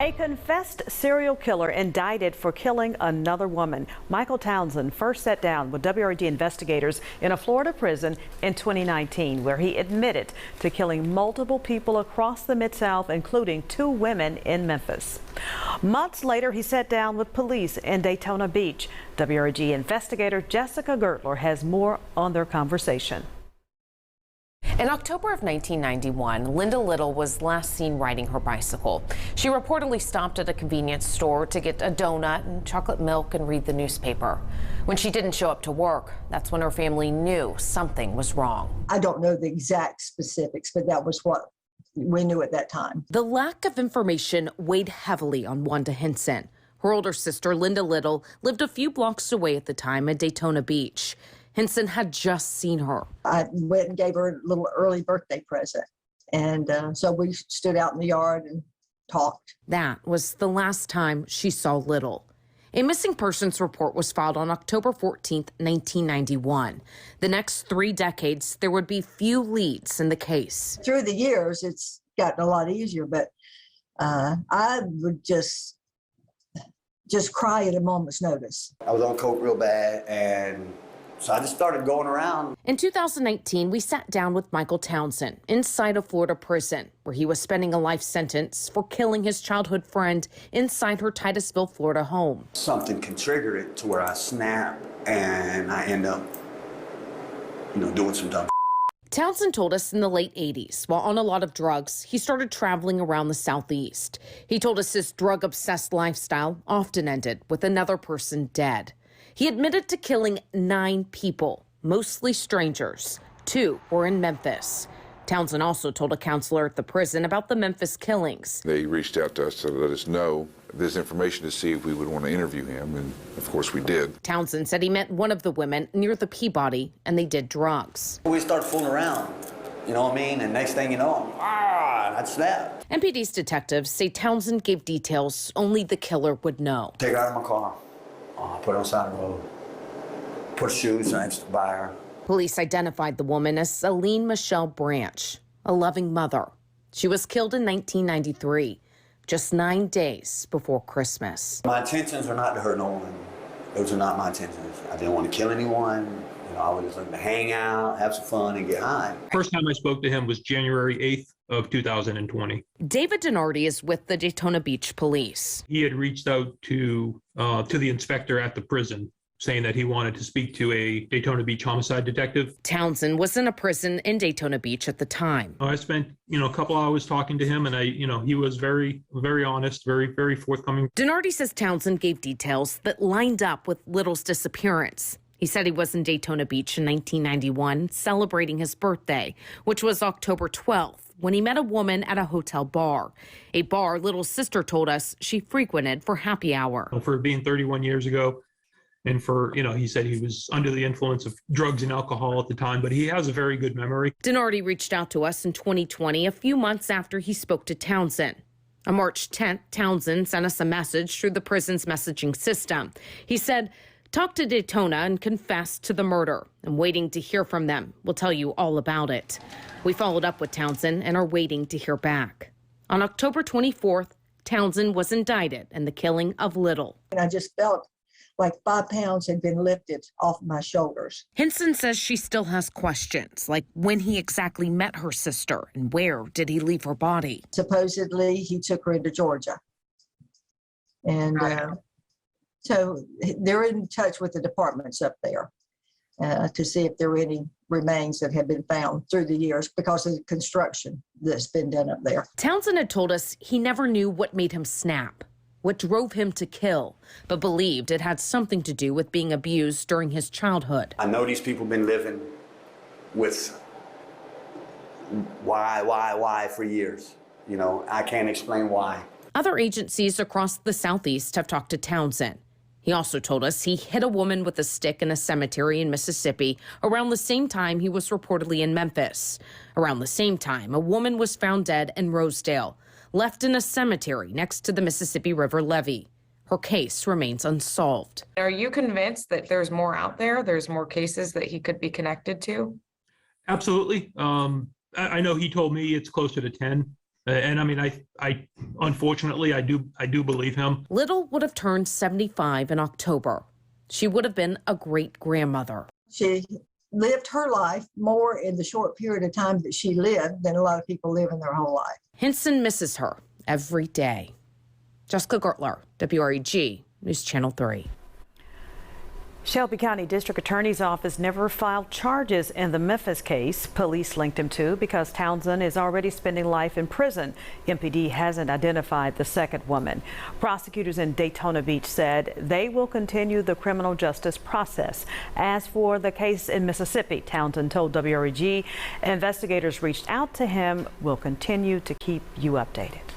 A confessed serial killer indicted for killing another woman. Michael Townsend first sat down with WRG investigators in a Florida prison in 2019, where he admitted to killing multiple people across the Mid-South, including 2 women in Memphis. Months later, he sat down with police in Daytona Beach. WRG investigator Jessica Gertler has more on their conversation. In October of 1991, Linda Little was last seen riding her bicycle. She reportedly stopped at a convenience store to get a donut and chocolate milk and read the newspaper. When she didn't show up to work, that's when her family knew something was wrong. I don't know the exact specifics, but that was what we knew at that time. The lack of information weighed heavily on Wanda Henson. Her older sister, Linda Little, lived a few blocks away at the time at Daytona Beach. Henson had just seen her. I went and gave her a little early birthday present. And so we stood out in the yard and talked. That was the last time she saw Little. A missing persons report was filed on October 14th, 1991. The next 3 decades, there would be few leads in the case. Through the years, it's gotten a lot easier, but I would just cry at a moment's notice. I was on coke real bad, and so I just started going around. In 2019, we sat down with Michael Townsend inside a Florida prison where he was spending a life sentence for killing his childhood friend inside her Titusville, Florida home. Something can trigger it to where I snap and I end up, doing some dumb. Townsend told us in the late 80s, while on a lot of drugs, he started traveling around the Southeast. He told us his drug-obsessed lifestyle often ended with another person dead. He admitted to killing 9 people, mostly strangers. 2 were in Memphis. Townsend also told a counselor at the prison about the Memphis killings. They reached out to us to let us know this information to see if we would want to interview him, and of course we did. Townsend said he met one of the women near the Peabody, and they did drugs. We started fooling around, you know what I mean? And next thing you know, I'd snap. MPD's detectives say Townsend gave details only the killer would know. Take her out of my car. Put her on the side of the road. Put shoes on by her. Police identified the woman as Celine Michelle Branch, a loving mother. She was killed in 1993, just 9 days before Christmas. My intentions are not to hurt no one. Those are not my intentions. I didn't want to kill anyone. I was just looking to hang out, have some fun, and get high. First time I spoke to him was January 8th of 2020. David Denardi is with the Daytona Beach Police. He had reached out to the inspector at the prison, saying that he wanted to speak to a Daytona Beach homicide detective. Townsend was in a prison in Daytona Beach at the time. I spent, a couple hours talking to him, and he was very, very honest, very, very forthcoming. Denardi says Townsend gave details that lined up with Little's disappearance. He said he was in Daytona Beach in 1991 celebrating his birthday, which was October 12th, when he met a woman at a hotel bar, a bar Little's sister told us she frequented for happy hour. For it being 31 years ago, and for, he said he was under the influence of drugs and alcohol at the time, but he has a very good memory. Denardi reached out to us in 2020, a few months after he spoke to Townsend. On March 10th, Townsend sent us a message through the prison's messaging system. He said, "Talk to Daytona and confess to the murder. I'm waiting to hear from them. We'll tell you all about it." We followed up with Townsend and are waiting to hear back. On October 24th, Townsend was indicted in the killing of Little. And I just felt like 5 pounds had been lifted off my shoulders. Henson says she still has questions, like when he exactly met her sister and where did he leave her body. Supposedly, he took her into Georgia. And so they're in touch with the departments up there to see if there were any remains that have been found through the years because of the construction that's been done up there. Townsend had told us he never knew what made him snap, what drove him to kill, but believed it had something to do with being abused during his childhood. I know these people have been living with why for years. I can't explain why. Other agencies across the Southeast have talked to Townsend. He also told us he hit a woman with a stick in a cemetery in Mississippi around the same time he was reportedly in Memphis. Around the same time, a woman was found dead in Rosedale, left in a cemetery next to the Mississippi River levee. Her case remains unsolved. Are you convinced that there's more out there? There's more cases that he could be connected to? Absolutely. I know he told me it's closer to 10. And I mean, I unfortunately, I do believe him. Little would have turned 75 in October. She would have been a great grandmother. She lived her life more in the short period of time that she lived than a lot of people live in their whole life. Hinson misses her every day. Jessica Gertler, WREG, News Channel 3. Shelby County District Attorney's Office never filed charges in the Memphis case police linked him to because Townsend is already spending life in prison. MPD hasn't identified the second woman. Prosecutors in Daytona Beach said they will continue the criminal justice process. As for the case in Mississippi, Townsend told WREG investigators reached out to him. Will continue to keep you updated.